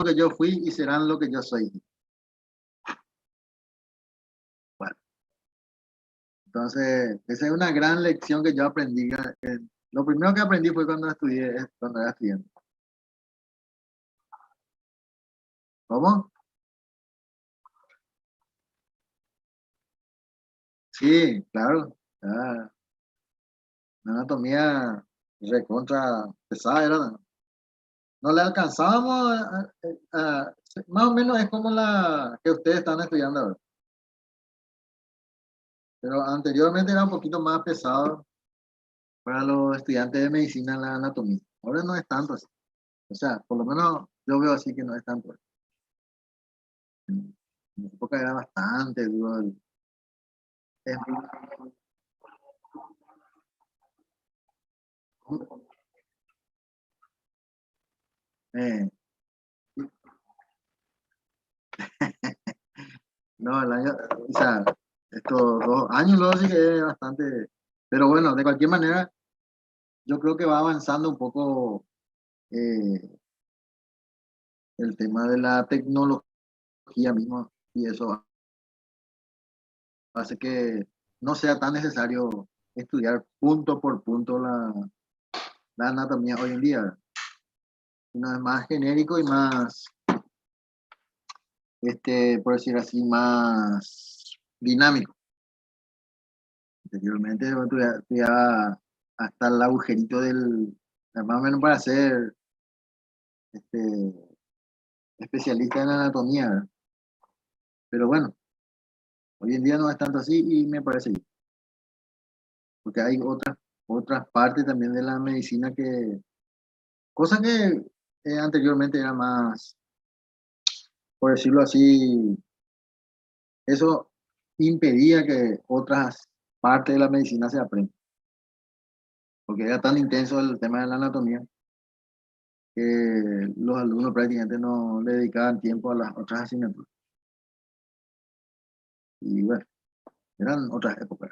que yo fui y serán lo que yo soy. Bueno, entonces, esa es una gran lección que yo aprendí. Lo primero que aprendí fue cuando estudié, cuando era estudiante. ¿Cómo? Sí, claro. Ah, la anatomía recontra pesada era. No le alcanzábamos, más o menos es como la que ustedes están estudiando ahora. Pero anteriormente era un poquito más pesado para los estudiantes de medicina la anatomía. Ahora no es tanto así. O sea, por lo menos yo veo así que no es tanto. En mi época era bastante duro. Es eh, no, el año, o sea, estos 2 años luego sí que es bastante. Pero bueno, de cualquier manera, yo creo que va avanzando un poco eh, el tema de la tecnología misma y eso hace que no sea tan necesario estudiar punto por punto la anatomía hoy en día. Una es más genérico y más, por decir así, más dinámico. Anteriormente yo estudiaba hasta el agujerito más o menos para ser este, especialista en anatomía, ¿verdad? Pero bueno, hoy en día no es tanto así y me parece bien, porque hay otras partes también de la medicina cosas que anteriormente era más, por decirlo así, eso impedía que otras partes de la medicina se aprendan, porque era tan intenso el tema de la anatomía que los alumnos prácticamente no le dedicaban tiempo a las otras asignaturas. Y bueno, eran otras épocas.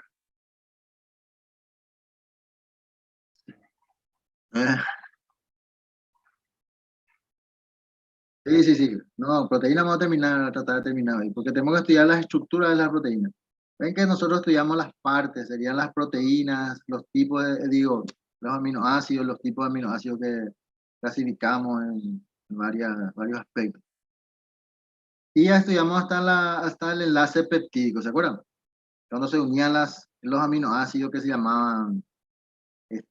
Eh, sí, sí, sí. No, proteína vamos a terminar, a tratar de terminar hoy, porque tenemos que estudiar las estructuras de las proteínas. Ven que nosotros estudiamos las partes, serían las proteínas, los tipos digo, los aminoácidos, los tipos de aminoácidos que clasificamos en varios aspectos. Y ya estudiamos hasta el enlace peptídico, ¿se acuerdan? Cuando se unían los aminoácidos que se llamaban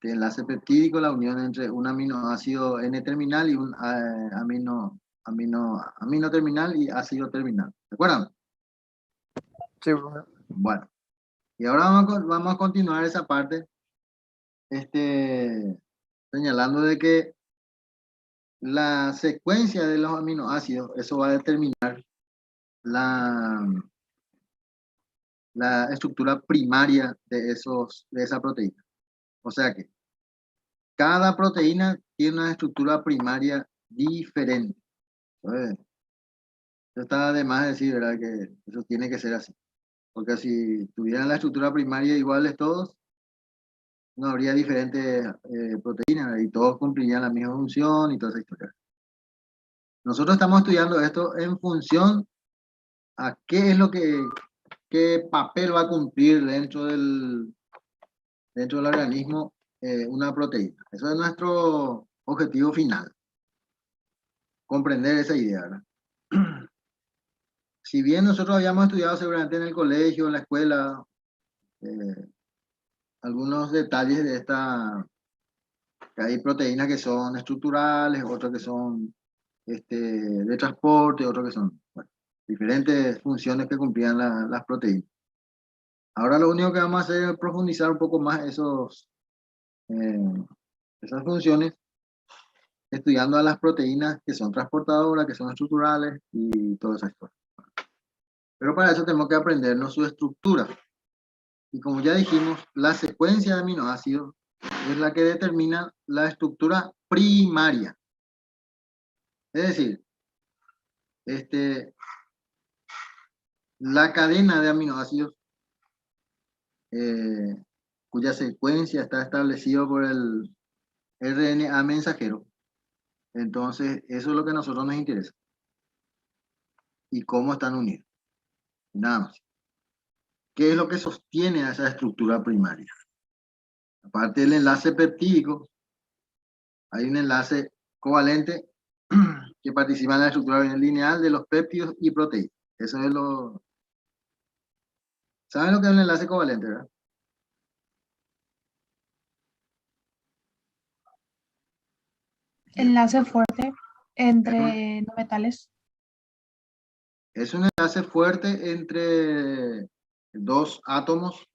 enlace peptídico, la unión entre un aminoácido N-terminal y un amino terminal y ácido terminal. ¿Se acuerdan? Sí, profe. Bueno, y ahora vamos a continuar esa parte, señalando de que la secuencia de los aminoácidos, eso va a determinar la, la estructura primaria de esa proteína. O sea que cada proteína tiene una estructura primaria diferente. Entonces, eso está de más decir, ¿verdad? Que eso tiene que ser así. Porque si tuvieran la estructura primaria iguales todos, no habría diferentes proteínas y todos cumplirían la misma función y toda esa historia. Nosotros estamos estudiando esto en función a qué papel va a cumplir dentro del organismo una proteína. Eso es nuestro objetivo final, comprender esa idea, ¿verdad? Si bien nosotros habíamos estudiado seguramente en el colegio, en la escuela, eh, algunos detalles que hay proteínas que son estructurales, otras que son de transporte, otras que son, bueno, diferentes funciones que cumplían las proteínas. Ahora lo único que vamos a hacer es profundizar un poco más eh, esas funciones, estudiando a las proteínas que son transportadoras, que son estructurales y todas esas cosas. Pero para eso tenemos que aprendernos su estructura. Y como ya dijimos, la secuencia de aminoácidos es la que determina la estructura primaria. Es decir, la cadena de aminoácidos eh, cuya secuencia está establecida por el RNA mensajero. Entonces, eso es lo que a nosotros nos interesa. y cómo están unidos. Nada más. ¿Qué es lo que sostiene a esa estructura primaria? Aparte del enlace peptídico, hay un enlace covalente que participa en la estructura lineal de los péptidos y proteínas. Eso es lo... ¿Saben lo que es un enlace covalente, verdad? Enlace fuerte entre no metales. Es un enlace fuerte entre dos átomos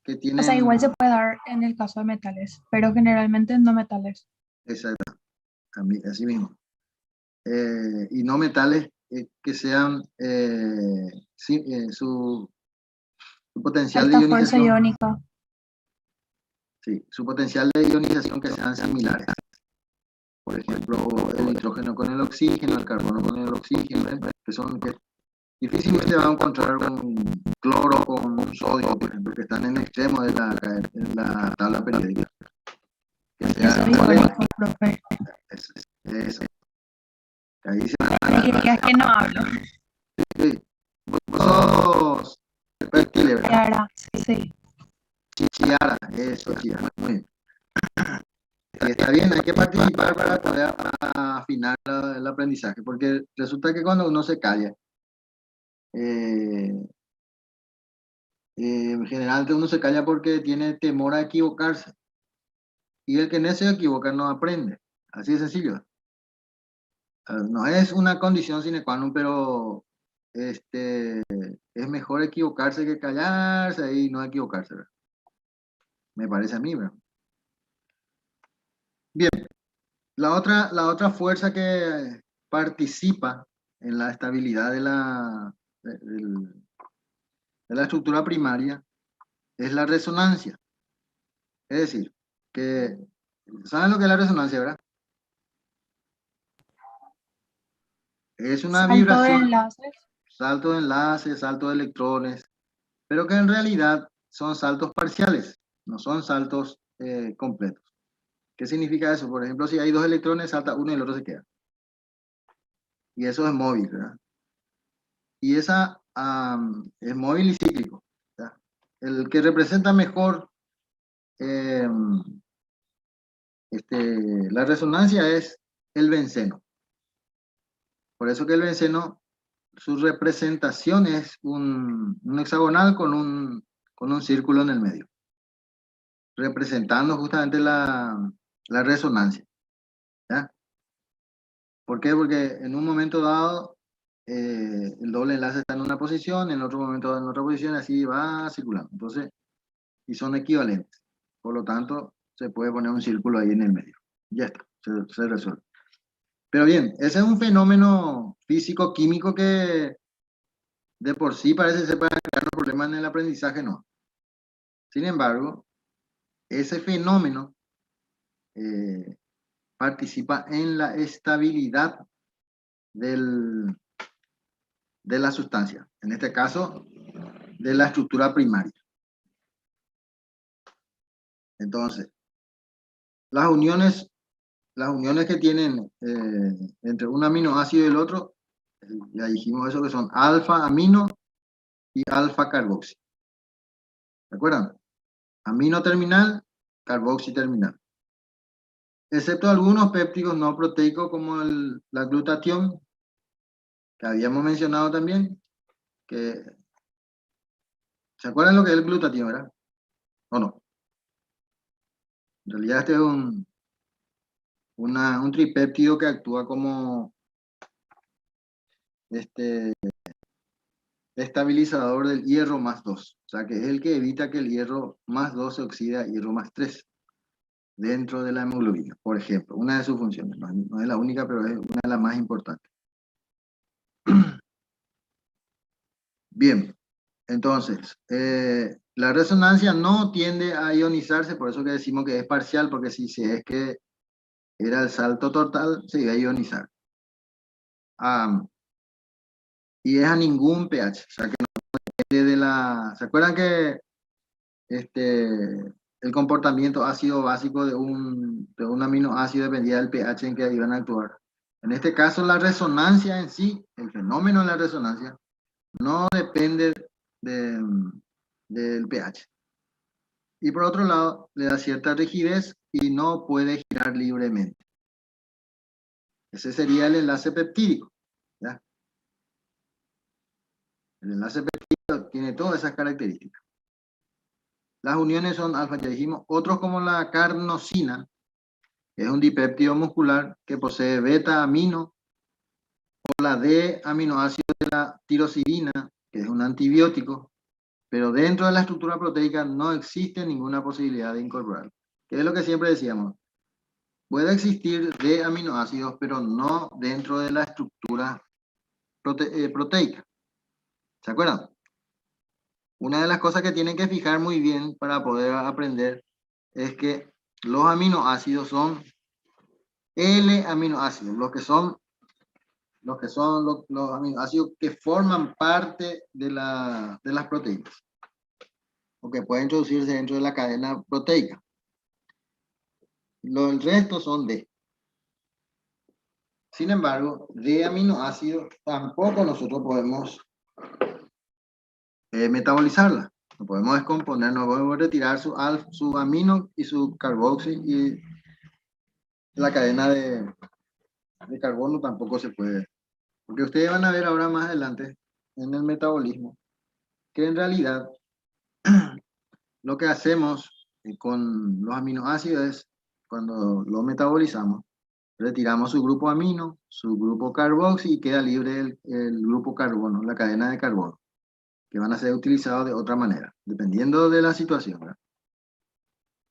que tienen... O sea, igual se puede dar en el caso de metales, pero generalmente en no metales. Exacto, así mismo. Y no metales que sean su potencial de Alta fuerza ionización. iónica. Sí, su potencial de ionización que sean similares. Por ejemplo, el nitrógeno con el oxígeno, el carbono con el oxígeno, que son que difícilmente va a encontrar un cloro con un sodio, por ejemplo, que están en el extremo de la tabla periódica. Que sea Eso es iónico, profe. Eso. Ahí se Y es que no hablo. sí. Vos reptile, ¿verdad? Chiara, sí. Chiara, eso, Chiara, muy bien. Está bien, hay que participar para poder afinar el aprendizaje, porque resulta que cuando uno se calla, generalmente uno se calla porque tiene temor a equivocarse, y el que no se equivoca no aprende, así de sencillo. No es una condición sine qua non, pero es mejor equivocarse que callarse y no equivocarse, ¿verdad? Me parece a mí, ¿verdad? Bien, la otra fuerza que participa en la estabilidad de la estructura primaria es la resonancia. Es decir, que, ¿saben lo que es la resonancia, verdad? Es una Salto de vibración, enlaces. salto de enlaces, salto de electrones, pero que en realidad son saltos parciales, no son saltos completos. ¿Qué significa eso? Por ejemplo, si hay dos electrones, salta uno y el otro se queda. Y eso es móvil, ¿verdad? Y esa es móvil y cíclico, ¿verdad? El que representa mejor la resonancia es el benceno. Por eso que el benceno, su representación es un hexagonal con un círculo en el medio, representando justamente la resonancia, ¿ya? ¿Por qué? Porque en un momento dado el doble enlace está en una posición, en otro momento en otra posición, así va circulando. Entonces, y son equivalentes. Por lo tanto, se puede poner un círculo ahí en el medio. Ya está, se resuelve. Pero bien, ese es un fenómeno físico-químico que de por sí parece ser para crear los problemas en el aprendizaje, no. Sin embargo, ese fenómeno participa en la estabilidad de la sustancia, en este caso, de la estructura primaria. Entonces, las uniones que tienen entre un aminoácido y el otro, ya dijimos eso, que son alfa amino y alfa carboxi. ¿De acuerdo? Amino terminal, carboxi terminal. Excepto algunos péptidos no proteicos como la glutatión, que habíamos mencionado también, que ¿se acuerdan lo que es el glutatión, verdad? ¿O no? En realidad este es un tripéptido que actúa como estabilizador del hierro más 2. O sea, que es el que evita que el hierro más 2 se oxida a hierro más 3 dentro de la hemoglobina, por ejemplo. Una de sus funciones. No es la única, pero es una de las más importantes. Bien, entonces, la resonancia no tiende a ionizarse, por eso que decimos que es parcial, porque si es que era el salto total, se iba a ionizar. Y es a ningún pH, o sea que no depende de la... ¿Se acuerdan que el comportamiento ácido básico de un aminoácido dependía del pH en que iban a actuar? En este caso, la resonancia en sí, el fenómeno fenómeno de la resonancia no depende del pH. Y por otro lado, le da cierta rigidez y no puede girar libremente. Ese sería el enlace peptídico, ¿ya? El enlace peptídico tiene todas esas características. Las uniones son alfa, ya dijimos. Otros como la carnosina, que es un dipéptido muscular que posee beta-amino, o la D-aminoácido de la tirosidina, que es un antibiótico, pero dentro de la estructura proteica no existe ninguna posibilidad de incorporar. Que es lo que siempre decíamos. Puede existir D-aminoácidos, pero no dentro de la estructura proteica. ¿Se acuerdan? Una de las cosas que tienen que fijar muy bien para poder aprender es que los aminoácidos son L-aminoácidos, los aminoácidos que forman parte de las proteínas, o que pueden introducirse dentro de la cadena proteica. El resto son D. Sin embargo, de aminoácidos tampoco nosotros podemos metabolizarla. No podemos descomponer, no podemos retirar su amino y su carboxi, y la cadena de carbono tampoco se puede. Porque ustedes van a ver ahora más adelante en el metabolismo que en realidad lo que hacemos con los aminoácidos es, cuando lo metabolizamos, retiramos su grupo amino, su grupo carboxi, y queda libre el grupo carbono, la cadena de carbono, que van a ser utilizados de otra manera, dependiendo de la situación, ¿verdad?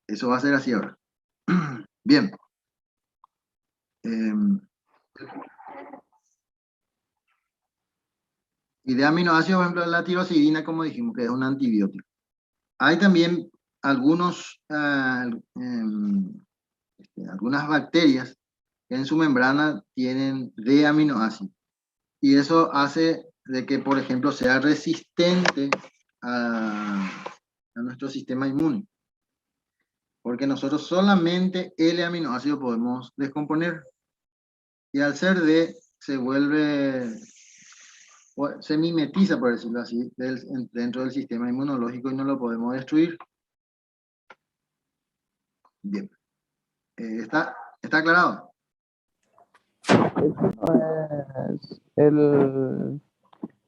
Eso va a ser así ahora. Bien. Y de aminoácidos, por ejemplo, la tirosidina, como dijimos, que es un antibiótico. Hay también algunas bacterias que en su membrana tienen D aminoácidos. Y eso hace de que, por ejemplo, sea resistente a nuestro sistema inmune. Porque nosotros solamente L aminoácido podemos descomponer. Y al ser D, se mimetiza, por decirlo así, dentro del sistema inmunológico, y no lo podemos destruir. Bien. ¿Está aclarado? No es el,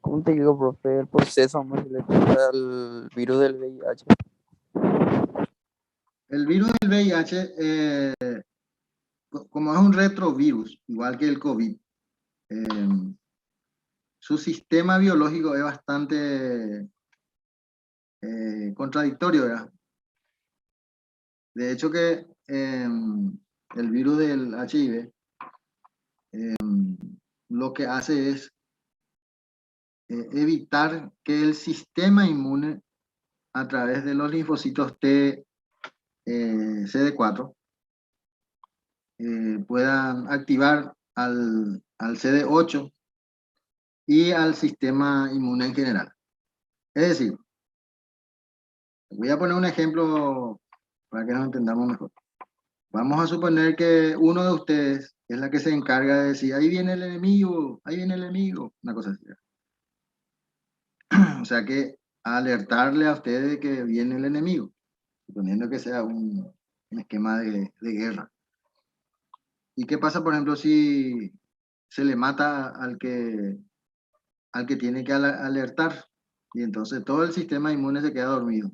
¿cómo te digo, profe? El proceso más le gusta al virus del VIH. El virus del VIH, como es un retrovirus, igual que el COVID, su sistema biológico es bastante contradictorio, ¿verdad? De hecho que el virus del HIV lo que hace es evitar que el sistema inmune, a través de los linfocitos T, CD4, puedan activar al CD8 y al sistema inmune en general. Es decir, voy a poner un ejemplo para que nos entendamos mejor. Vamos a suponer que uno de ustedes es la que se encarga de decir, ahí viene el enemigo, una cosa así. O sea que alertarle a ustedes de que viene el enemigo, suponiendo que sea un esquema de guerra. ¿Y qué pasa, por ejemplo, si se le mata al que tiene que alertar? Y entonces todo el sistema inmune se queda dormido.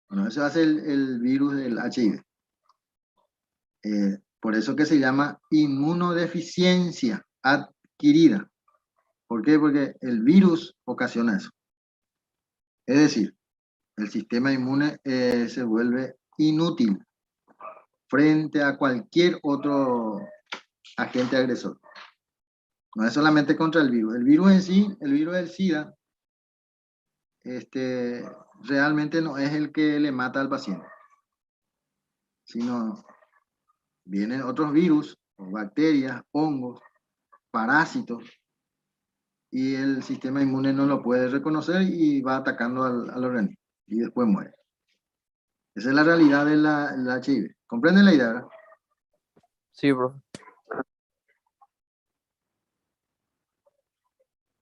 Bueno, eso hace el virus del HIV. Por eso que se llama inmunodeficiencia adquirida. ¿Por qué? Porque el virus ocasiona eso. Es decir, el sistema inmune se vuelve inútil frente a cualquier otro agente agresor. No es solamente contra el virus. El virus en sí, el virus del SIDA, realmente no es el que le mata al paciente, sino vienen otros virus, bacterias, hongos, parásitos, y el sistema inmune no lo puede reconocer y va atacando al organismo y después muere. Esa es la realidad del HIV. ¿Comprenden la idea, verdad? Sí, profe.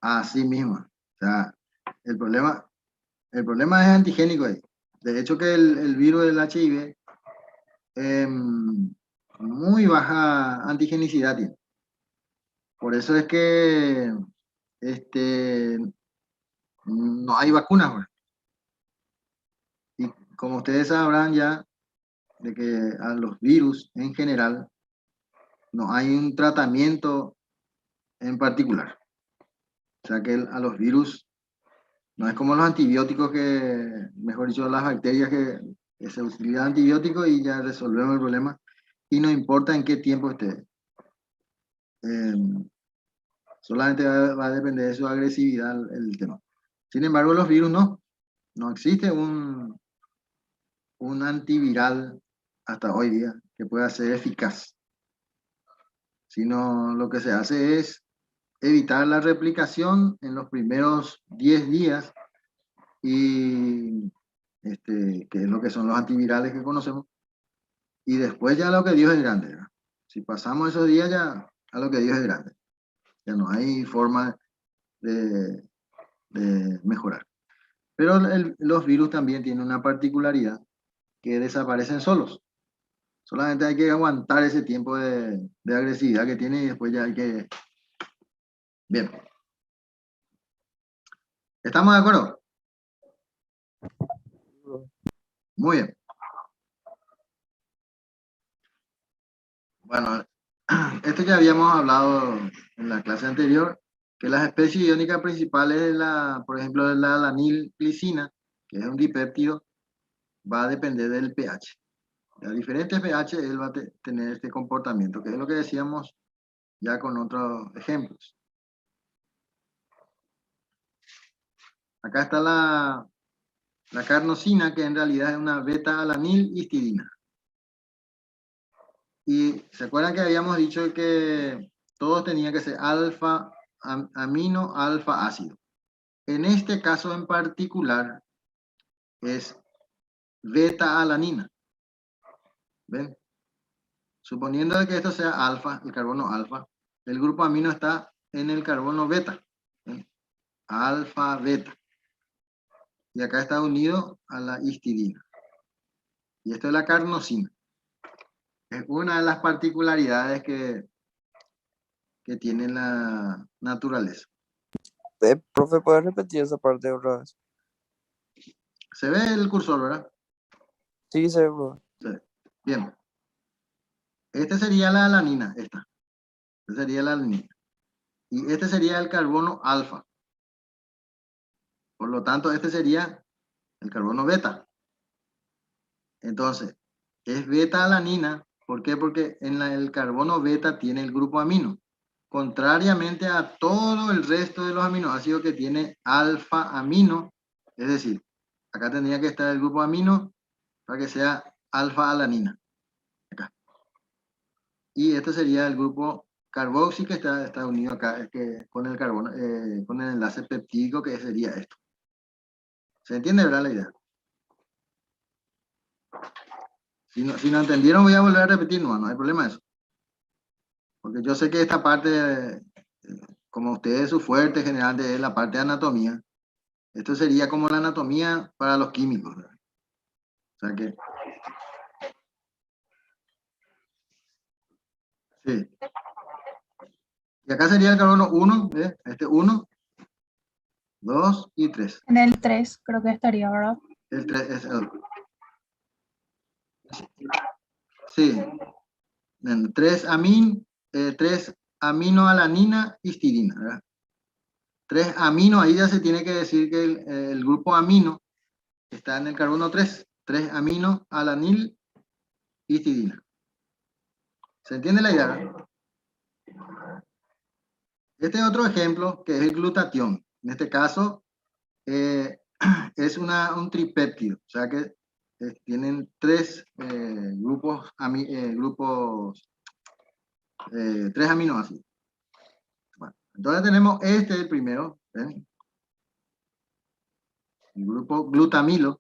Así mismo. O sea, el problema es antigénico ahí. De hecho que el virus del HIV muy baja antigenicidad tiene. Por eso es que no hay vacunas, güey. Y como ustedes sabrán ya, de que a los virus en general no hay un tratamiento en particular. O sea que a los virus no es como los antibióticos que, mejor dicho, las bacterias que se utiliza antibiótico y ya resolvemos el problema. Y no importa en qué tiempo esté. Solamente va a depender de su agresividad el tema. Sin embargo, los virus no existe un antiviral hasta hoy día que pueda ser eficaz, sino lo que se hace es evitar la replicación en los primeros 10 días y que es lo que son los antivirales que conocemos, y después ya lo que Dios es grande, ¿verdad? Si pasamos esos días ya a lo que Dios es grande, ya no hay forma de mejorar. Pero los virus también tienen una particularidad, que desaparecen solos. Solamente hay que aguantar ese tiempo de agresividad que tiene y después ya hay que... Bien. ¿Estamos de acuerdo? Muy bien. Bueno, esto ya habíamos hablado en la clase anterior, que las especies iónicas principales, por ejemplo, de la alanilglicina, que es un dipéptido, va a depender del pH. A diferentes pH él va a tener este comportamiento, que es lo que decíamos ya con otros ejemplos. Acá está la carnosina, que en realidad es una beta-alanilhistidina. Y se acuerdan que habíamos dicho que todos tenían que ser alfa amino, alfa ácido. En este caso en particular es beta-alanina. ¿Ven? Suponiendo que esto sea alfa, el carbono alfa, el grupo amino está en el carbono beta. ¿Ven? Alfa, beta. Y acá está unido a la histidina. Y esto es la carnosina. Es una de las particularidades que tiene la naturaleza. Profe, ¿puedes repetir esa parte otra vez? Se ve el cursor, ¿verdad? Sí, se ve, profe. Sí. Bien. Este sería la alanina, esta. Este sería la alanina. Y este sería el carbono alfa. Por lo tanto, este sería el carbono beta. Entonces, es beta-alanina. ¿Por qué? Porque en el carbono beta tiene el grupo amino. Contrariamente a todo el resto de los aminoácidos que tiene alfa-amino. Es decir, acá tendría que estar el grupo amino para que sea alfa-alanina. Acá. Y este sería el grupo carboxi que está unido acá con el carbono, con el enlace peptídico, que sería esto. ¿Se entiende, verdad, la idea? Si no entendieron, voy a volver a repetir, no hay problema eso. Porque yo sé que esta parte, como ustedes su fuerte general es la parte de anatomía, esto sería como la anatomía para los químicos, ¿verdad? O sea que... Sí. Y acá sería el carbono 1, ¿ves? Este 1, 2 y 3. En el 3 creo que estaría, ¿verdad? El 3 es el... Sí. 3 aminoalanina histidina, ¿verdad? 3 amino, ahí ya se tiene que decir que el grupo amino está en el carbono 3. 3 aminoalanil histidina. ¿Se entiende la idea, verdad? Este es otro ejemplo que es el glutatión. En este caso es un tripéptido, o sea que tienen 3 grupos, 3 aminoácidos. Bueno, entonces tenemos el primero, ¿ven? El grupo glutamilo.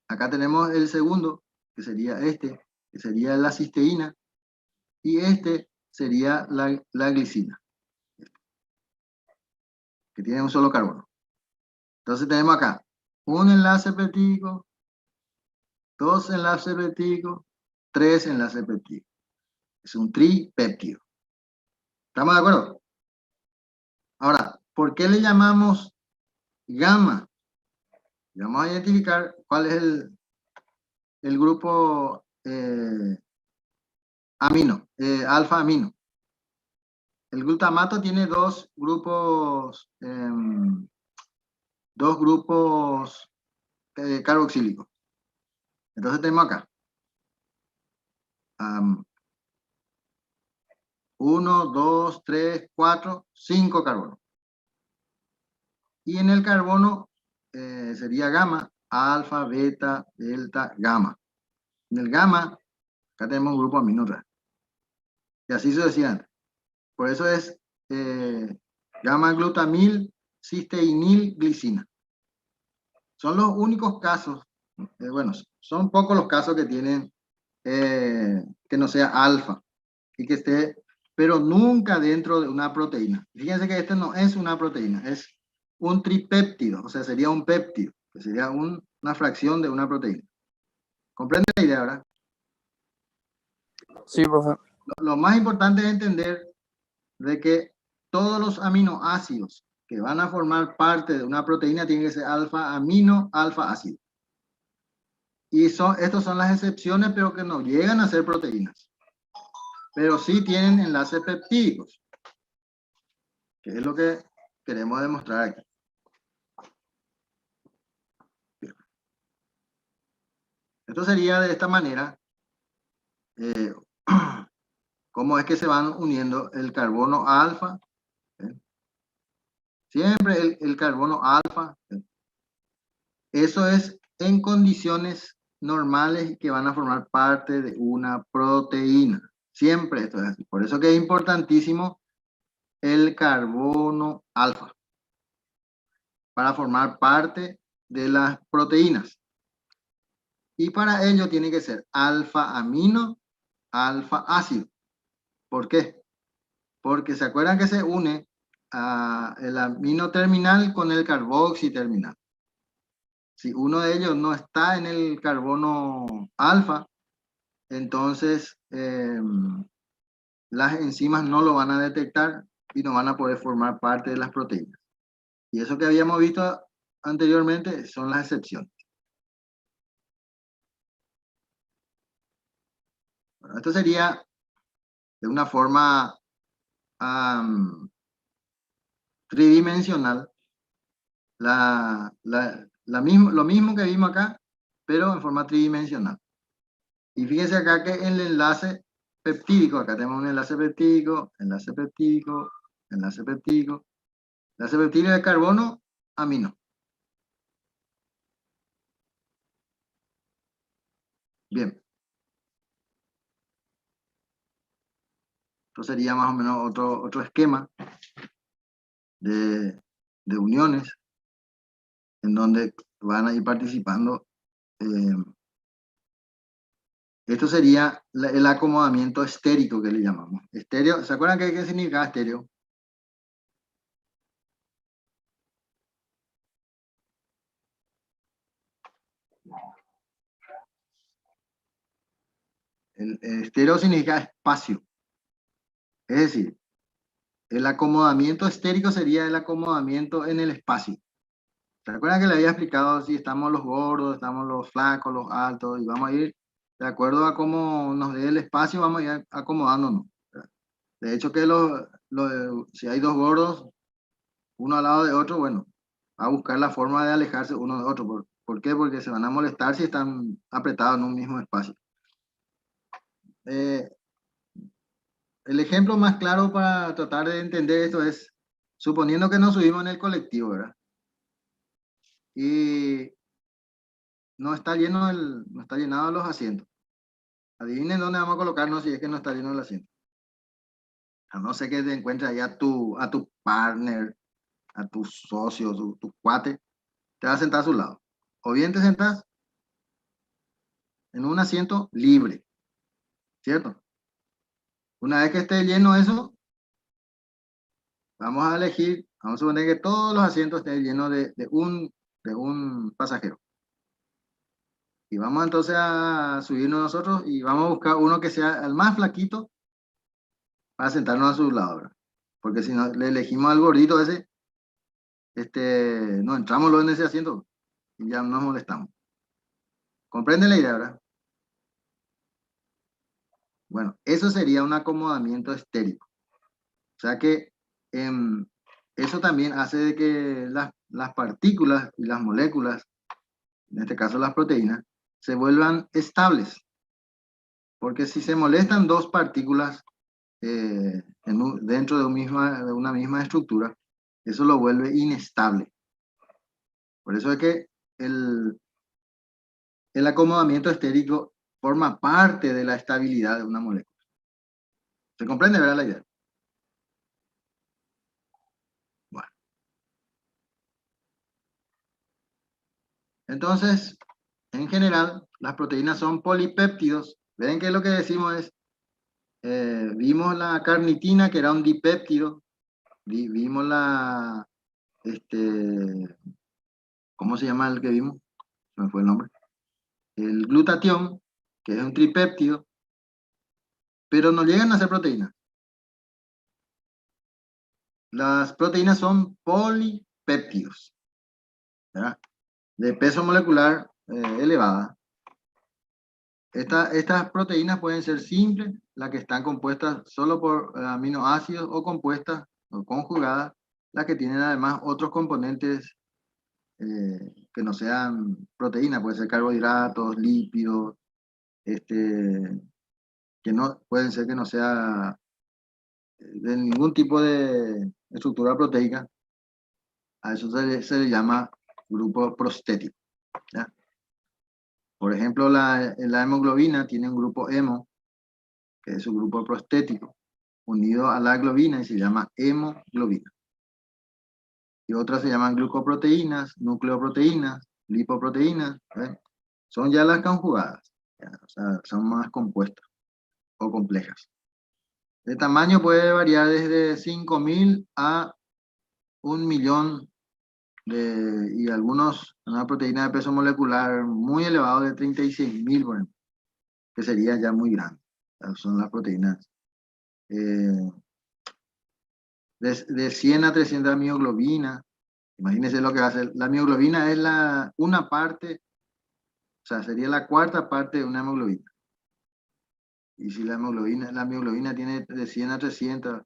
Acá tenemos el segundo, que sería que sería la cisteína, y este sería la glicina. que tiene un solo carbono. Entonces tenemos acá un enlace peptídico, dos enlaces peptídicos, tres enlaces peptídicos. Es un tripéptido. ¿Estamos de acuerdo? Ahora, ¿por qué le llamamos gamma? Y vamos a identificar cuál es el grupo amino, alfa amino. El glutamato tiene dos grupos carboxílicos. Entonces tenemos acá 1, 2, 3, 4, 5 carbonos. Y en el carbono sería gamma, alfa, beta, delta, gamma. En el gamma, acá tenemos un grupo amino otra vez. Y así sucesivamente. Por eso es gamma glutamil, cisteinil, glicina. Son los únicos casos, bueno, son pocos los casos que tienen que no sea alfa y que esté, pero nunca dentro de una proteína. Fíjense que este no es una proteína, es un tripéptido, o sea, sería un péptido, que sería una fracción de una proteína. ¿Comprende la idea ahora? Sí, profe. Lo más importante es entender de que todos los aminoácidos que van a formar parte de una proteína tienen que ser alfa amino, alfa ácido. Y estos son las excepciones, pero que no llegan a ser proteínas. Pero sí tienen enlaces peptídicos, que es lo que queremos demostrar aquí. Bien. Esto sería de esta manera, cómo es que se van uniendo el carbono alfa, siempre el carbono alfa, eso es en condiciones normales que van a formar parte de una proteína. Siempre esto es así. Por eso que es importantísimo el carbono alfa para formar parte de las proteínas. Y para ello tiene que ser alfa amino, alfa ácido. ¿Por qué? Porque se acuerdan que se une el amino terminal con el carboxi terminal. Si uno de ellos no está en el carbono alfa, entonces las enzimas no lo van a detectar y no van a poder formar parte de las proteínas. Y eso que habíamos visto anteriormente son las excepciones. Bueno, esto sería de una forma tridimensional lo mismo que vimos acá, pero en forma tridimensional. Y fíjense acá que el enlace peptídico, acá tenemos un enlace peptídico, enlace peptídico, enlace peptídico, enlace peptídico de carbono, amino. Bien. Esto sería más o menos otro esquema de uniones en donde van a ir participando. Esto sería el acomodamiento estérico que le llamamos. Estéreo, ¿se acuerdan qué significa estéreo? El estéreo significa espacio. Es decir, el acomodamiento estérico sería el acomodamiento en el espacio. ¿Se acuerdan que le había explicado si estamos los gordos, estamos los flacos, los altos, y vamos a ir de acuerdo a cómo nos dé el espacio, vamos a ir acomodándonos? De hecho, que si hay dos gordos, uno al lado de otro, bueno, va a buscar la forma de alejarse uno de otro. ¿Por qué? Porque se van a molestar si están apretados en un mismo espacio. El ejemplo más claro para tratar de entender esto es, suponiendo que nos subimos en el colectivo, ¿verdad? Y no está llenado los asientos. Adivinen dónde vamos a colocarnos si es que no está lleno el asiento. A no ser que te encuentres ahí a tu partner, a tu socio, tu cuate, te vas a sentar a su lado. O bien te sentás en un asiento libre, ¿cierto? Una vez que esté lleno eso, Vamos a elegir, vamos a suponer que todos los asientos estén llenos de un pasajero. Y vamos entonces a subirnos nosotros y vamos a buscar uno que sea el más flaquito para sentarnos a su lado, ¿verdad? Porque si no, le elegimos al gordito ese, no entramos luego en ese asiento y ya nos molestamos. ¿Comprende la idea, verdad? Bueno, eso sería un acomodamiento estérico. O sea que eso también hace de que las partículas y las moléculas, en este caso las proteínas, se vuelvan estables. Porque si se molestan dos partículas dentro de una misma estructura, eso lo vuelve inestable. Por eso es que el acomodamiento estérico forma parte de la estabilidad de una molécula. ¿Se comprende, verdad, la idea? Bueno. Entonces, en general, las proteínas son polipéptidos. Ven que lo que decimos es, vimos la carnitina, que era un dipéptido, vimos ¿cómo se llama el que vimos? Se me fue el nombre. El glutatión, que es un tripéptido, pero no llegan a ser proteínas. Las proteínas son polipéptidos, ¿verdad? De peso molecular elevada. Estas proteínas pueden ser simples, las que están compuestas solo por aminoácidos, o compuestas o conjugadas, las que tienen además otros componentes que no sean proteínas, pueden ser carbohidratos, lípidos, que no pueden ser que no sea de ningún tipo de estructura proteica. A eso se le llama grupo prostético, ¿ya? Por ejemplo, la hemoglobina tiene un grupo hemo, que es su grupo prostético, unido a la globina y se llama hemoglobina. Y otras se llaman glucoproteínas, nucleoproteínas, lipoproteínas, ¿ven? Son ya las conjugadas, ¿ya? O sea, son más compuestas o complejas. El tamaño puede variar desde 5.000 a 1.000.000 y una proteína de peso molecular muy elevado de 36.000, por ejemplo, que sería ya muy grande. Son las proteínas de 100 a 300 mioglobina. Imagínense lo que va a hacer. La mioglobina es una parte, o sea, sería la cuarta parte de una hemoglobina. Y si la mioglobina tiene de 100 a 300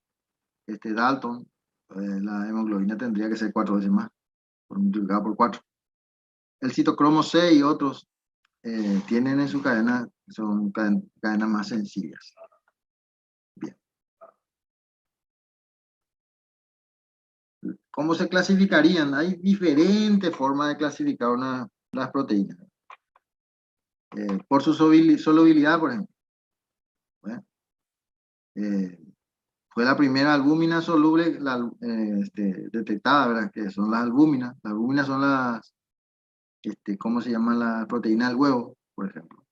Dalton, la hemoglobina tendría que ser 4 veces más, multiplicado por 4. El citocromo C y otros tienen en su cadena, son cadenas más sencillas. Bien. ¿Cómo se clasificarían? Hay diferentes formas de clasificar las proteínas. Por su solubilidad, por ejemplo. Bueno, fue la primera albúmina soluble detectada, ¿verdad? Que son las albúminas. Las albúminas son ¿cómo se llaman las proteínas del huevo, por ejemplo?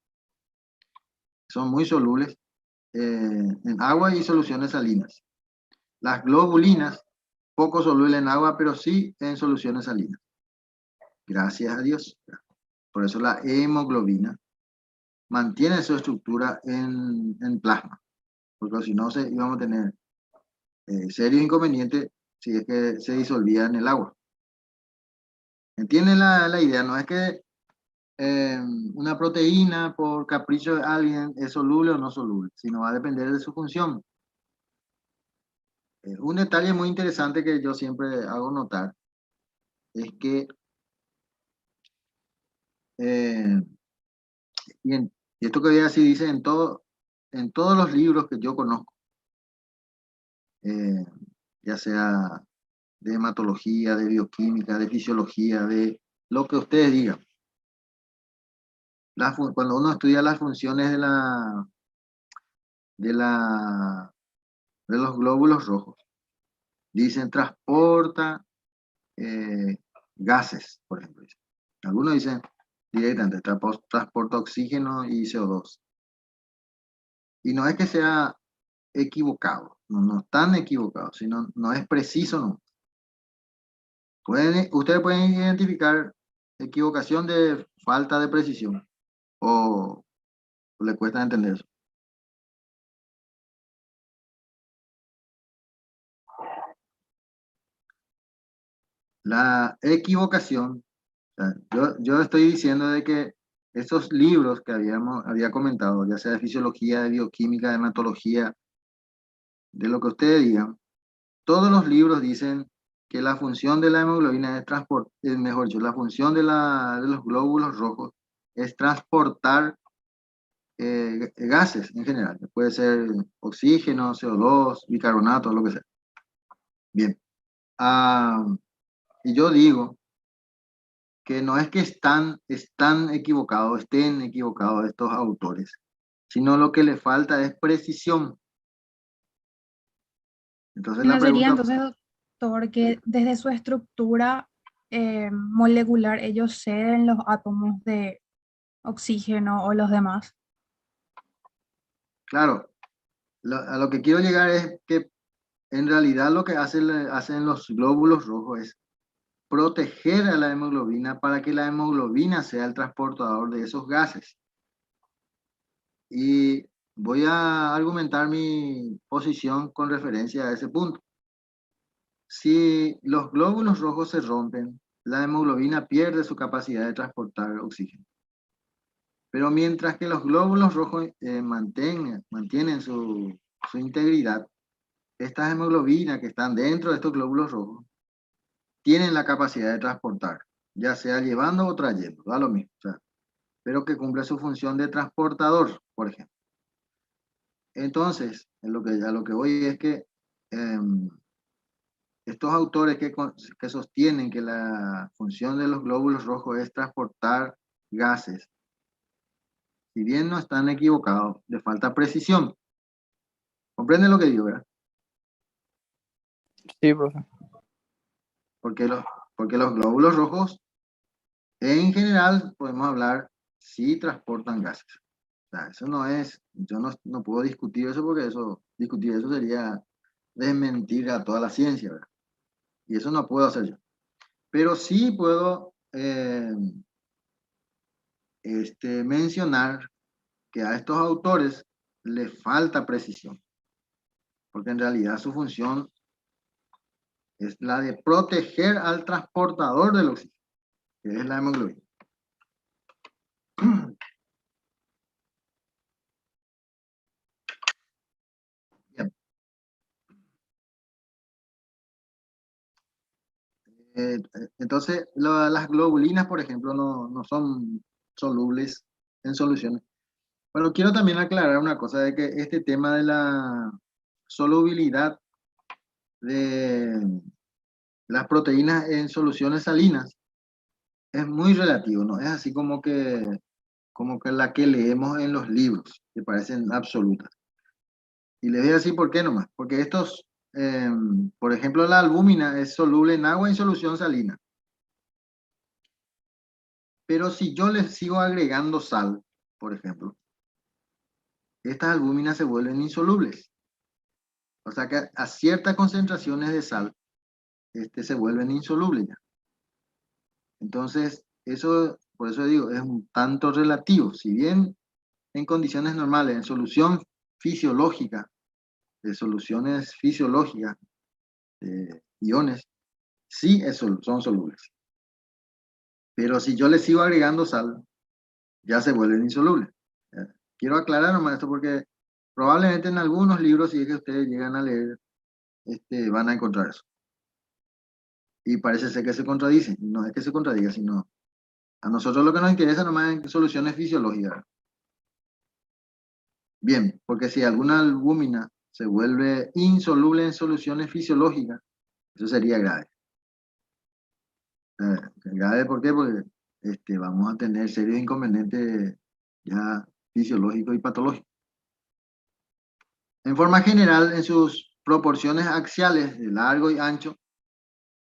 Son muy solubles en agua y soluciones salinas. Las globulinas, poco solubles en agua, pero sí en soluciones salinas. Gracias a Dios. Por eso la hemoglobina mantiene su estructura en plasma. Porque si no, íbamos a tener serios inconvenientes si es que se disolvía en el agua. ¿Entienden la idea? No es que una proteína por capricho de alguien es soluble o no soluble, sino va a depender de su función. Un detalle muy interesante que yo siempre hago notar es que y esto que voy a decir dice en todos los libros que yo conozco, ya sea de hematología, de bioquímica, de fisiología, de lo que ustedes digan. Cuando uno estudia las funciones de los glóbulos rojos, dicen transporta gases, por ejemplo. Algunos dicen directamente transporta oxígeno y CO2. Y no es que sea equivocado, no están equivocados, sino no es preciso, no. Ustedes pueden identificar equivocación de falta de precisión o le cuesta entender eso. La equivocación, o sea, yo estoy diciendo de que esos libros que había comentado, ya sea de fisiología, de bioquímica, de hematología, de lo que ustedes digan, todos los libros dicen que la función de la hemoglobina es transportar, mejor dicho, la función de los glóbulos rojos es transportar gases en general. Puede ser oxígeno, CO2, bicarbonato, lo que sea. Bien. Y yo digo que no es que estén equivocados estos autores, sino lo que le falta es precisión. Entonces la ¿No sería pregunta, entonces, doctor, que desde su estructura molecular ellos ceden los átomos de oxígeno o los demás? claro, a lo que quiero llegar es que en realidad lo que hacen los glóbulos rojos es proteger a la hemoglobina para que la hemoglobina sea el transportador de esos gases. Y voy a argumentar mi posición con referencia a ese punto. Si los glóbulos rojos se rompen, la hemoglobina pierde su capacidad de transportar oxígeno. Pero mientras que los glóbulos rojos mantienen su integridad, estas hemoglobinas que están dentro de estos glóbulos rojos tienen la capacidad de transportar, ya sea llevando o trayendo, da lo mismo, o sea, pero que cumple su función de transportador, por ejemplo. Entonces, a lo que voy es que estos autores que sostienen que la función de los glóbulos rojos es transportar gases, si bien no están equivocados, le falta precisión. ¿Comprenden lo que digo, verdad? Sí, profe. Porque porque los glóbulos rojos, en general, podemos hablar, sí transportan gases. O sea, eso no es, yo no puedo discutir eso porque discutir eso sería desmentir a toda la ciencia, ¿verdad? Y eso no puedo hacer yo. Pero sí puedo mencionar que a estos autores les falta precisión, porque en realidad su función es la de proteger al transportador del oxígeno, que es la hemoglobina. Bien. Entonces, las globulinas, por ejemplo, no son solubles en soluciones. Bueno, quiero también aclarar una cosa, de que este tema de la solubilidad de las proteínas en soluciones salinas es muy relativo, ¿no? Es así como que la que leemos en los libros, que parecen absolutas. Y les voy a decir por qué nomás. Porque por ejemplo, la albúmina es soluble en agua en solución salina. Pero si yo les sigo agregando sal, por ejemplo, estas albúminas se vuelven insolubles. O sea que a ciertas concentraciones de sal, se vuelven insolubles ya. Entonces, por eso digo, es un tanto relativo. Si bien en condiciones normales, en solución fisiológica, de soluciones fisiológicas, iones, sí son solubles. Pero si yo le sigo agregando sal, ya se vuelven insolubles. Quiero aclarar nomás esto porque probablemente en algunos libros, si es que ustedes llegan a leer, van a encontrar eso. Y parece ser que se contradicen. No es que se contradiga, sino a nosotros lo que nos interesa nomás es soluciones fisiológicas. Bien, porque si alguna albúmina se vuelve insoluble en soluciones fisiológicas, eso sería grave. Grave, ¿por qué? Porque vamos a tener serios inconvenientes ya fisiológicos y patológicos. En forma general, en sus proporciones axiales de largo y ancho,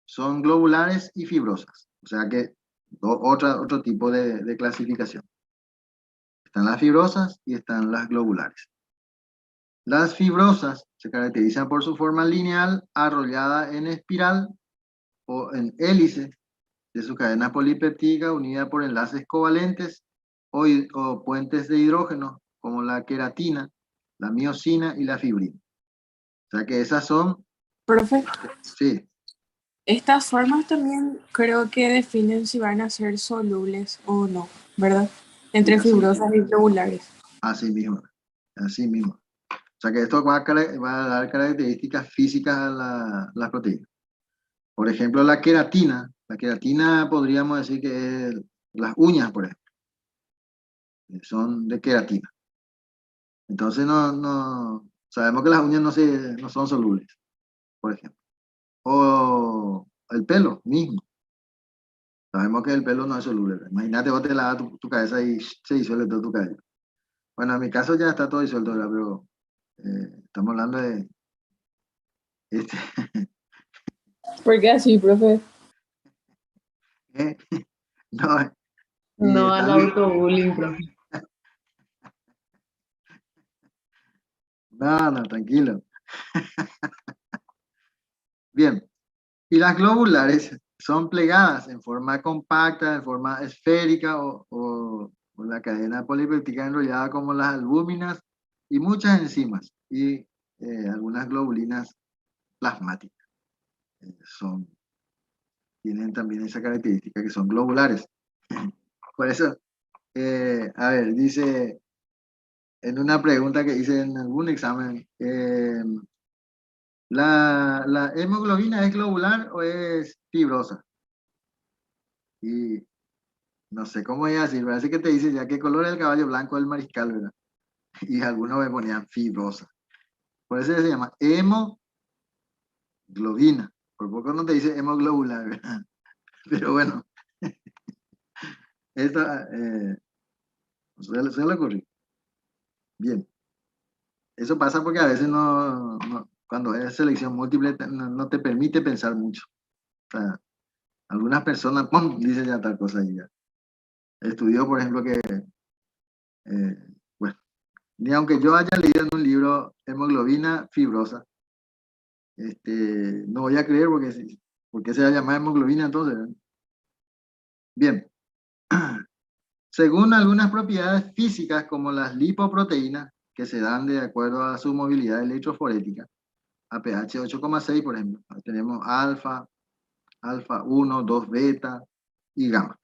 son globulares y fibrosas. O sea que otro tipo de clasificación. Están las fibrosas y están las globulares. Las fibrosas se caracterizan por su forma lineal, arrollada en espiral o en hélice de su cadena polipeptídica unida por enlaces covalentes o puentes de hidrógeno, como la queratina, la miosina y la fibrina. O sea que esas son, Profe, sí, estas formas también creo que definen si van a ser solubles o no, ¿verdad? sí, Entre fibrosas y globulares. así mismo, así mismo. O sea que esto va a dar características físicas a las proteínas. Por ejemplo, la queratina podríamos decir que es las uñas, por ejemplo, son de queratina. Entonces sabemos que las uñas no son solubles, por ejemplo. O el pelo mismo. Sabemos que el pelo no es soluble. Imagínate, vos te lavas tu cabeza y se disuelve todo tu cabello. Bueno, en mi caso ya está todo disuelto, ¿verdad? Pero estamos hablando de este, ¿Por qué así, profe? ¿eh? No, y No al está, autobullying, profe. no, tranquilo. Bien, y las globulares son plegadas en forma compacta, en forma esférica o la cadena polipéptica enrollada como las albúminas y muchas enzimas y algunas globulinas plasmáticas. Son, tienen también esa característica que son globulares. Por eso, a ver, dice en una pregunta que hice en algún examen, ¿la hemoglobina es globular o es fibrosa? Y no sé cómo es así, parece que te dice ya qué color es el caballo blanco del mariscal, ¿verdad? Y algunos me ponían fibrosa. Por eso se llama hemoglobina. Por poco no te dice hemoglobular, ¿verdad? Pero bueno, esto suele ocurrir. Bien, eso pasa porque a veces cuando es selección múltiple no te permite pensar mucho. O sea, algunas personas, ¡pum!, dicen ya tal cosa y ya. Estudió, por ejemplo, que, bueno, ni aunque yo haya leído en un libro hemoglobina fibrosa, no voy a creer porque se va a llamar hemoglobina entonces, ¿verdad? Bien, según algunas propiedades físicas como las lipoproteínas, que se dan de acuerdo a su movilidad electroforética, a pH 8,6, por ejemplo, tenemos alfa 1, 2 beta y gamma.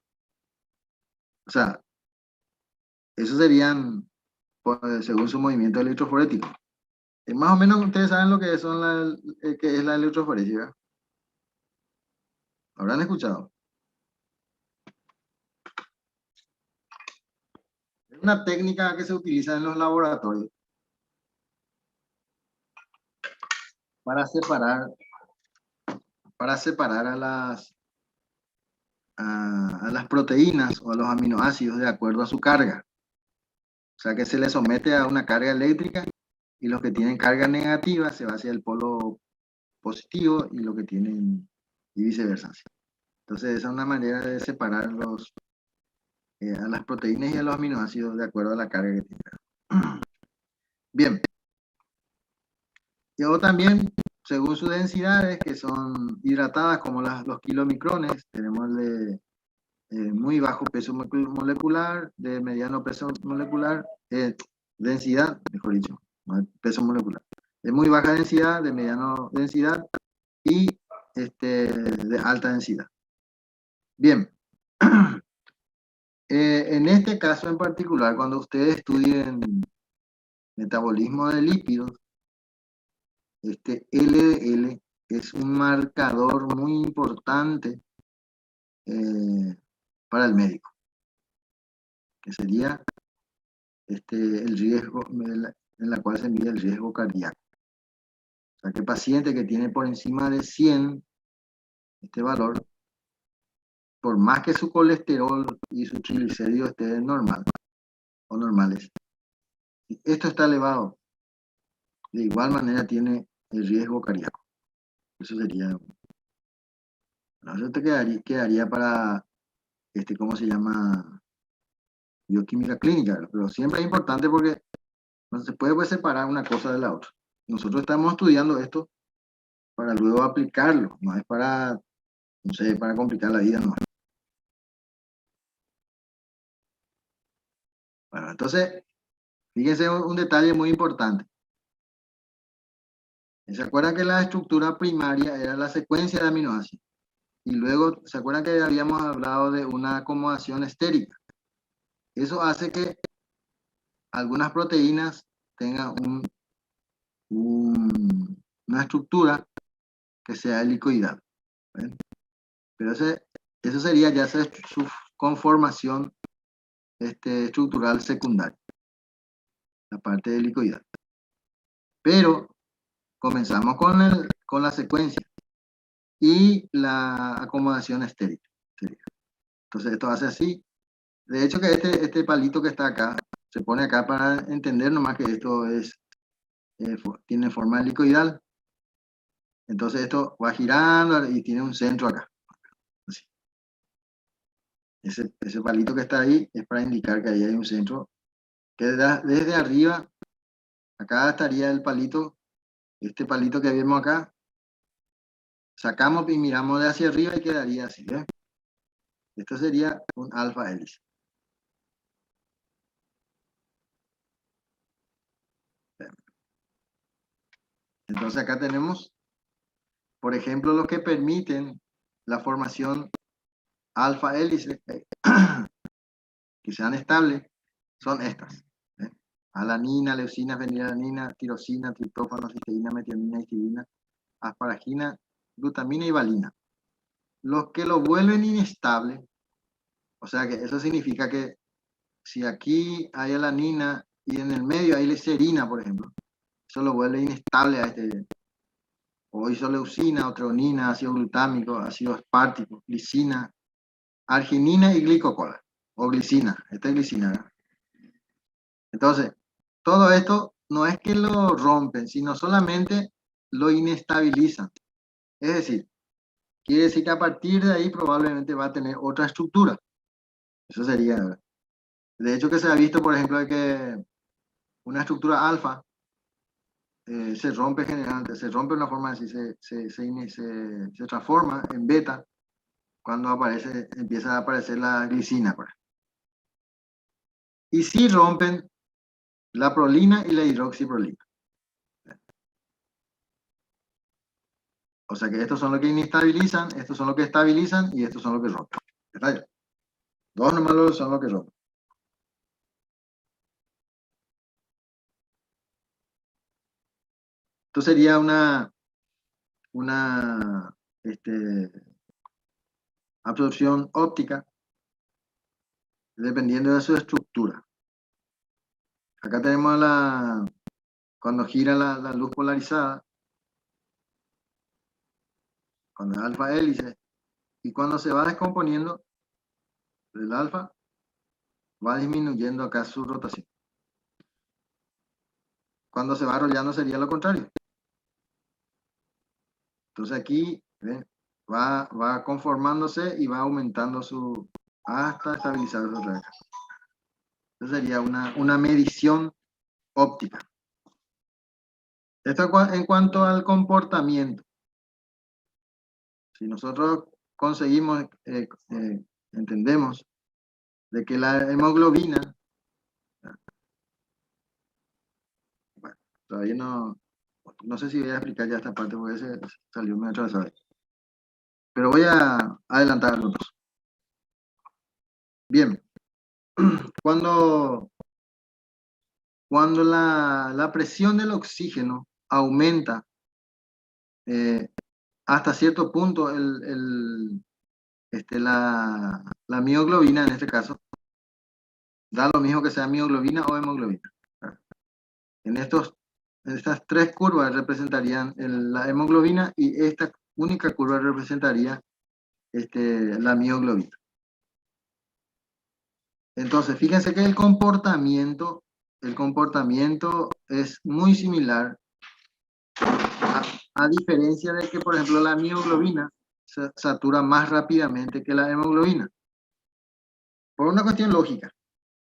O sea, esos serían según su movimiento electroforético. Más o menos ustedes saben lo que que es la electroforesia. ¿Habrán escuchado? Es una técnica que se utiliza en los laboratorios para separar a las proteínas o a los aminoácidos de acuerdo a su carga. O sea que se les somete a una carga eléctrica y los que tienen carga negativa se va hacia el polo positivo y los que tienen y viceversa. Entonces esa es una manera de separar a las proteínas y a los aminoácidos de acuerdo a la carga que tienen. Bien. Y luego también, según sus densidades, que son hidratadas como los kilomicrones, tenemos de muy bajo peso molecular, de mediano peso molecular, densidad, mejor dicho, no peso molecular, de muy baja densidad, de mediano densidad y de alta densidad. Bien, en este caso en particular, cuando ustedes estudien metabolismo de lípidos, este LDL es un marcador muy importante para el médico, que sería el riesgo en la cual se mide el riesgo cardíaco. O sea, que el paciente que tiene por encima de 100 este valor, por más que su colesterol y su triglicéridos estén normal o normales, si esto está elevado, de igual manera tiene el riesgo cardíaco. Eso sería, no, eso te quedaría para, ¿cómo se llama? Bioquímica clínica, pero siempre es importante porque No se puede separar una cosa de la otra. Nosotros estamos estudiando esto para luego aplicarlo, no es para, no sé, para complicar la vida, no. Bueno, entonces, fíjense un detalle muy importante. ¿Se acuerdan que la estructura primaria era la secuencia de aminoácidos? Y luego, ¿se acuerdan que habíamos hablado de una acomodación estérica? Eso hace que algunas proteínas tengan una estructura que sea helicoidal. ¿Ven? Pero eso sería ya su conformación estructural secundaria, la parte helicoidal. Pero comenzamos con la secuencia y la acomodación estérica. Entonces esto hace así. De hecho que este palito que está acá, se pone acá para entender nomás que esto tiene forma helicoidal. Entonces esto va girando y tiene un centro acá. Así. Ese palito que está ahí es para indicar que ahí hay un centro. Que desde arriba, acá estaría el palito, este palito que vemos acá. Sacamos y miramos de hacia arriba y quedaría así. ¿Eh? Esto sería un alfa hélice. Entonces acá tenemos, por ejemplo, los que permiten la formación alfa hélice que sean estables son estas. ¿Eh? Alanina, leucina, fenilalanina, tirosina, triptófano, cisteína, metionina, histidina, asparagina, glutamina y valina. Los que lo vuelven inestable, o sea que eso significa que si aquí hay alanina y en el medio hay serina, por ejemplo, eso lo vuelve inestable a o isoleucina, o treonina, ácido glutámico, ácido aspartico, glicina, arginina y glicocola, o glicina, esta es glicina, ¿verdad? Entonces, todo esto no es que lo rompen, sino solamente lo inestabilizan. Es decir, quiere decir que a partir de ahí probablemente va a tener otra estructura. Eso sería, ¿verdad? De hecho que se ha visto, por ejemplo, que una estructura alfa se rompe generalmente, se rompe de una forma así, se transforma en beta cuando empieza a aparecer la glicina. Y sí rompen la prolina y la hidroxiprolina. O sea que estos son los que inestabilizan, estos son los que estabilizan y estos son los que rompen. ¿Está? Dos nomás son los que rompen. Esto sería una absorción óptica dependiendo de su estructura. Acá tenemos cuando gira la luz polarizada, cuando es alfa hélice, y cuando se va descomponiendo el alfa, va disminuyendo acá su rotación. Cuando se va rollando sería lo contrario. Entonces aquí ¿ven? Va conformándose y va aumentando hasta estabilizarse otra vez. Entonces sería una medición óptica. Esto en cuanto al comportamiento. Si nosotros conseguimos, entendemos, de que la hemoglobina, bueno, todavía no sé si voy a explicar ya esta parte porque se salió muy atrasado. Pero voy a adelantar algunos. Bien, cuando la presión del oxígeno aumenta hasta cierto punto la mioglobina, en este caso, da lo mismo que sea mioglobina o hemoglobina. En estas tres curvas representarían la hemoglobina y esta única curva representaría la mioglobina. Entonces, fíjense que el comportamiento es muy similar a diferencia de que, por ejemplo, la mioglobina se satura más rápidamente que la hemoglobina. Por una cuestión lógica.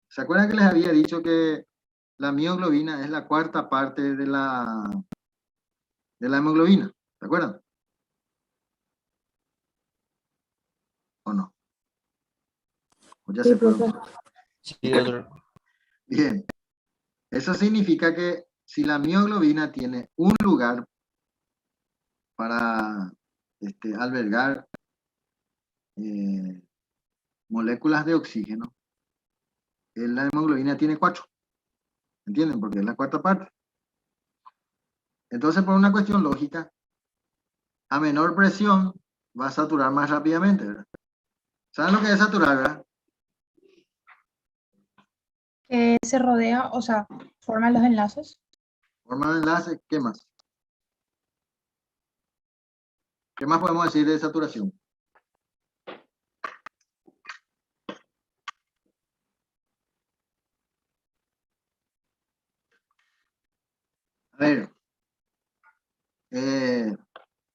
¿Se acuerdan que les había dicho que la mioglobina es la cuarta parte de la hemoglobina. ¿De acuerdo? ¿O no? ¿O ya Sí, se fueron? profe. Sí, doctor. Bien. Eso significa que si la mioglobina tiene un lugar para albergar moléculas de oxígeno, la hemoglobina tiene 4. ¿Entienden? Porque es la cuarta parte. Entonces, por una cuestión lógica, a menor presión va a saturar más rápidamente, ¿verdad? ¿Saben lo que es saturar, verdad? Que se rodea, o sea, forma los enlaces. Forma de enlace, ¿qué más? ¿Qué más podemos decir de saturación? A ver,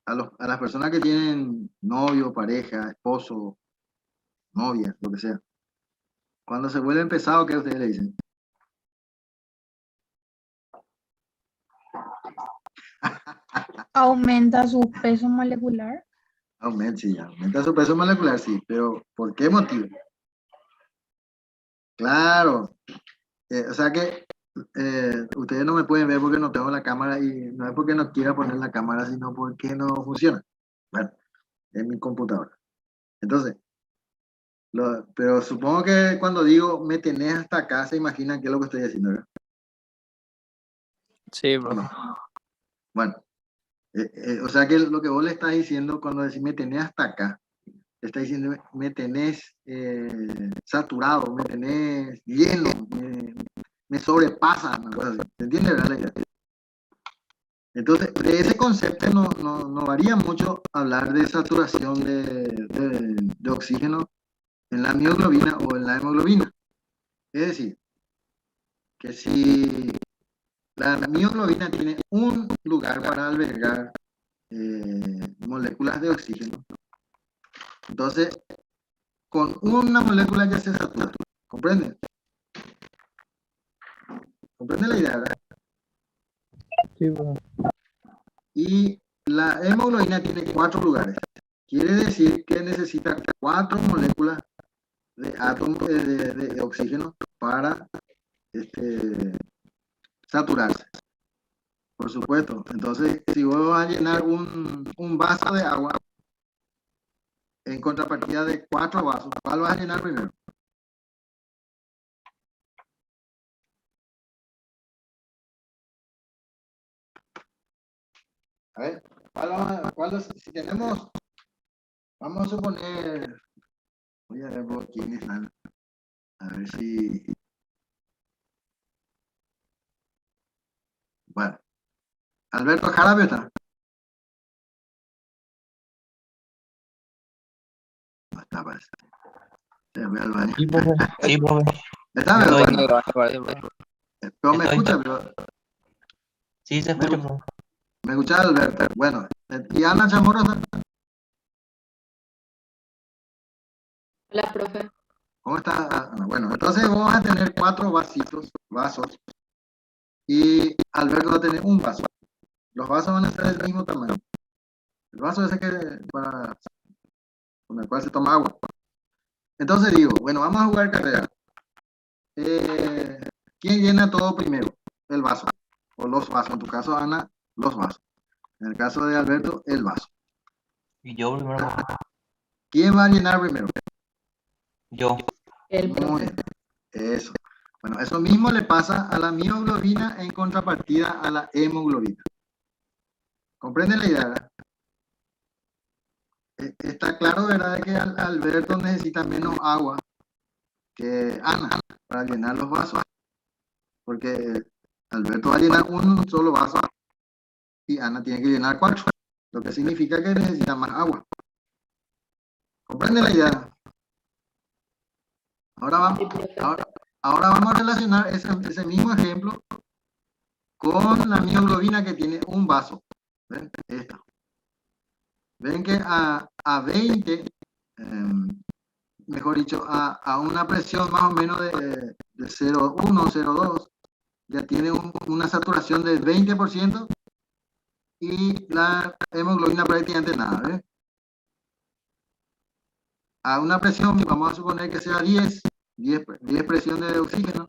a las personas que tienen novio, pareja, esposo, novia, lo que sea, cuando se vuelven pesados, ¿qué ustedes le dicen? Aumenta su peso molecular. Aumenta su peso molecular, sí, pero ¿por qué motivo? Claro, o sea que ustedes no me pueden ver porque no tengo la cámara y no es porque no quiera poner la cámara, sino porque no funciona. Bueno, es mi computadora. Entonces, pero supongo que cuando digo me tenés hasta acá, se imaginan qué es lo que estoy haciendo, ¿verdad? Sí, ¿O profe. no? Bueno, o sea que lo que vos le estás diciendo cuando decís me tenés hasta acá, le estás diciendo me tenés saturado, me tenés lleno, me sobrepasa, una cosa así. ¿Se entiende, verdad, la idea? Entonces, de ese concepto no varía mucho hablar de saturación de oxígeno en la mioglobina o en la hemoglobina. Es decir, que si la mioglobina tiene un lugar para albergar moléculas de oxígeno, entonces con una molécula ya se satura. ¿Comprenden? ¿Comprenden la idea, verdad? Sí, profe. Y la hemoglobina tiene 4 lugares. Quiere decir que necesita 4 moléculas de átomos de oxígeno para saturarse. Por supuesto. Entonces, si vos vas a llenar un vaso de agua en contrapartida de 4 vasos, ¿cuál vas a llenar primero? A ver, si tenemos, vamos a suponer, voy a ver por quiénes están, a ver si, bueno, Alberto Jarabe está. No está, parece. Se fue al baño. Sí, profe. Sí, profe. Está, Estoy pero bueno, grabando, profe. pero me Estoy. escucha, pero Sí, se escucha, profe. me escucha Alberto. Bueno, y Ana Chamorro está. Hola, profe. ¿Cómo está? Ana? Bueno, entonces vamos a tener 4 vasos, y Alberto va a tener un vaso. Los vasos van a ser del mismo tamaño. El vaso ese con el cual se toma agua. Entonces digo, bueno, vamos a jugar carrera. ¿Quién llena todo primero? El vaso. O los vasos. En tu caso, Ana, los vasos. En el caso de Alberto, el vaso. Y yo primero, profe. ¿Quién va a llenar primero? Yo. El Muy profe. bien. Eso. Bueno, eso mismo le pasa a la mioglobina en contrapartida a la hemoglobina. ¿Comprenden la idea, verdad? Está claro, ¿verdad?, que Alberto necesita menos agua que Ana para llenar los vasos. Porque Alberto va a llenar un solo vaso y Ana tiene que llenar 4. Lo que significa que necesita más agua. ¿Comprenden la idea? Ahora vamos a relacionar ese mismo ejemplo con la mioglobina que tiene un vaso. ¿Ven? Esta. Ven que a 20, mejor dicho, a una presión más o menos de 0,1, 0,2, ya tiene una saturación del 20% y la hemoglobina prácticamente nada. A una presión, vamos a suponer que sea 10 presión de oxígeno,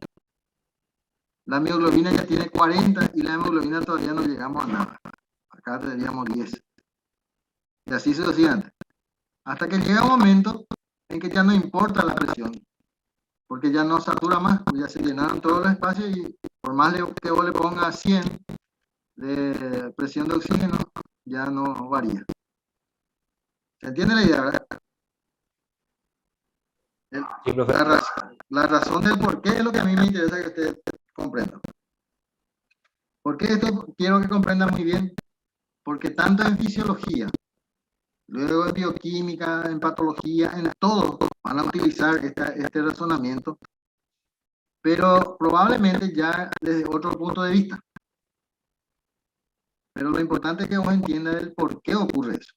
la mioglobina ya tiene 40 y la hemoglobina todavía no llegamos a nada. Acá tendríamos 10. Y así sucesivamente. Hasta que llega un momento en que ya no importa la presión, porque ya no satura más, pues ya se llenaron todos los espacios y por más que vos le pongas 100 de presión de oxígeno, ya no varía. ¿Se entiende la idea, verdad? Sí, profe. La razón del por qué es lo que a mí me interesa que ustedes comprendan. ¿Por qué esto quiero que comprendan muy bien? Porque tanto en fisiología, luego en bioquímica, en patología, en todo van a utilizar este razonamiento, pero probablemente ya desde otro punto de vista. Pero lo importante es que vos entiendas el por qué ocurre eso.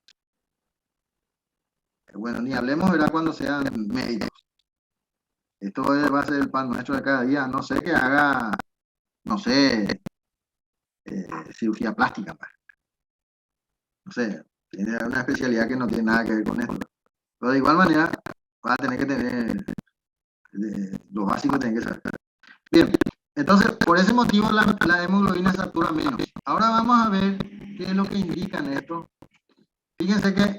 Bueno, ni hablemos, ¿verdad? Cuando sean médicos. Esto va a ser el pan nuestro de cada día. No sé que haga, no sé, cirugía plástica. No sé, tiene una especialidad que no tiene nada que ver con esto. Pero de igual manera, va a tener que tener, lo básico tiene que ser. Bien, entonces, por ese motivo la hemoglobina satura menos. Ahora vamos a ver qué es lo que indican esto. Fíjense que,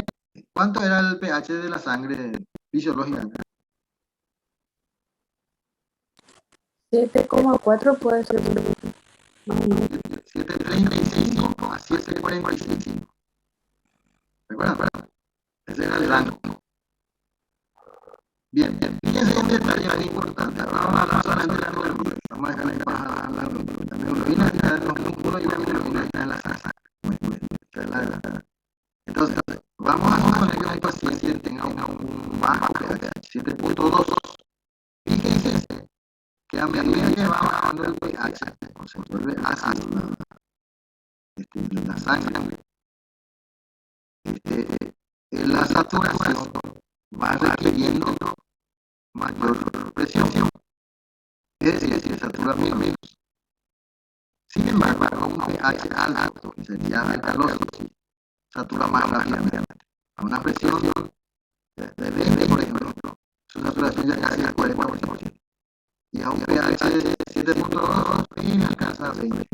¿cuánto era el pH de la sangre fisiológica? 7,4 puede ser. 7,35 a 7,45. ¿Recuerdan? Ese era el rango. Bien, fíjense un detalle muy importante. Ahora vamos a hablar solamente de la hemoglobina. Vamos a dejar en paz a la hemoglobina. La hemoglobina está en los músculos y la hemoglobina está en la sangre. Entonces, vamos a suponer que un paciente tenga un bajo pH, 7,2. Fíjense que a medida que va bajando el pH, se vuelve ácido en la sangre, la saturación va requiriendo mayor presión, es decir, satura menos. Sin embargo, con un pH alto, que sería alcalosis, satura más rápidamente. A una presión de 20, por ejemplo, su saturación ya casi al 40%. Y a un pH de 7,2 alcanza a 20,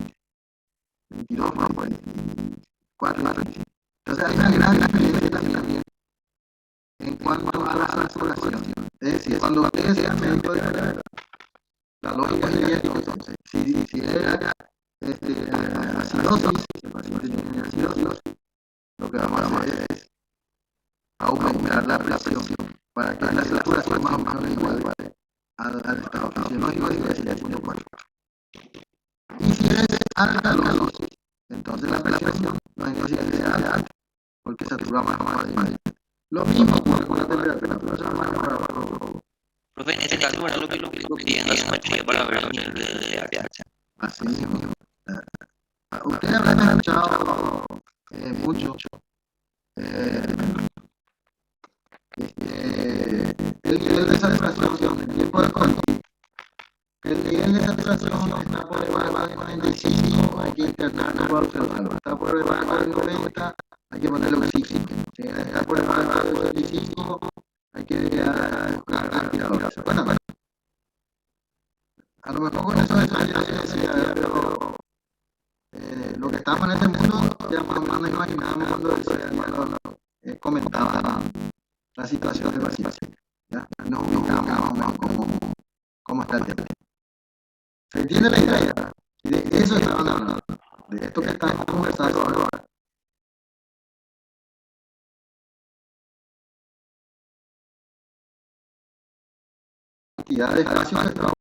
22, 24, 20. Entonces hay una gran diferencia también en cuanto a la saturación. Es decir, cuando ustedes sean médicos de verdad, la lógica sería entonces, si era acidosis, el paciente tiene acidosis, lo que vamos a hacer es aumentar la presión para que la saturación más o menos igual al estado fisiológico de 7,4. Y si es alcalosis, entonces la presión no es necesaria que sea alta, porque satura más rápidamente. Lo mismo ocurre con la temperatura más baja. Profe, en este caso, ¿verdad? Lo que piden la simetría para ver el nivel de pH. Así mismo. Ustedes habrán escuchado mucho el nivel de saturación, el tiempo de corte. El nivel de saturación está por debajo de 45, hay que internarlo para observarlo. Está por debajo de 90, hay que ponerle oxígeno. Está por debajo de 85, hay que buscar respiradores. Bueno, a lo mejor con eso decía, pero lo que estamos en este mundo ya más o menos imaginábamos cuando comentaba la situación del paciente. ¿Ya? Nos ubicamos más o menos cómo está el tema. ¿Se entiende la idea? Y de eso estaban hablando, de esto que estamos conversando ahora. Cantidad de espacio que estamos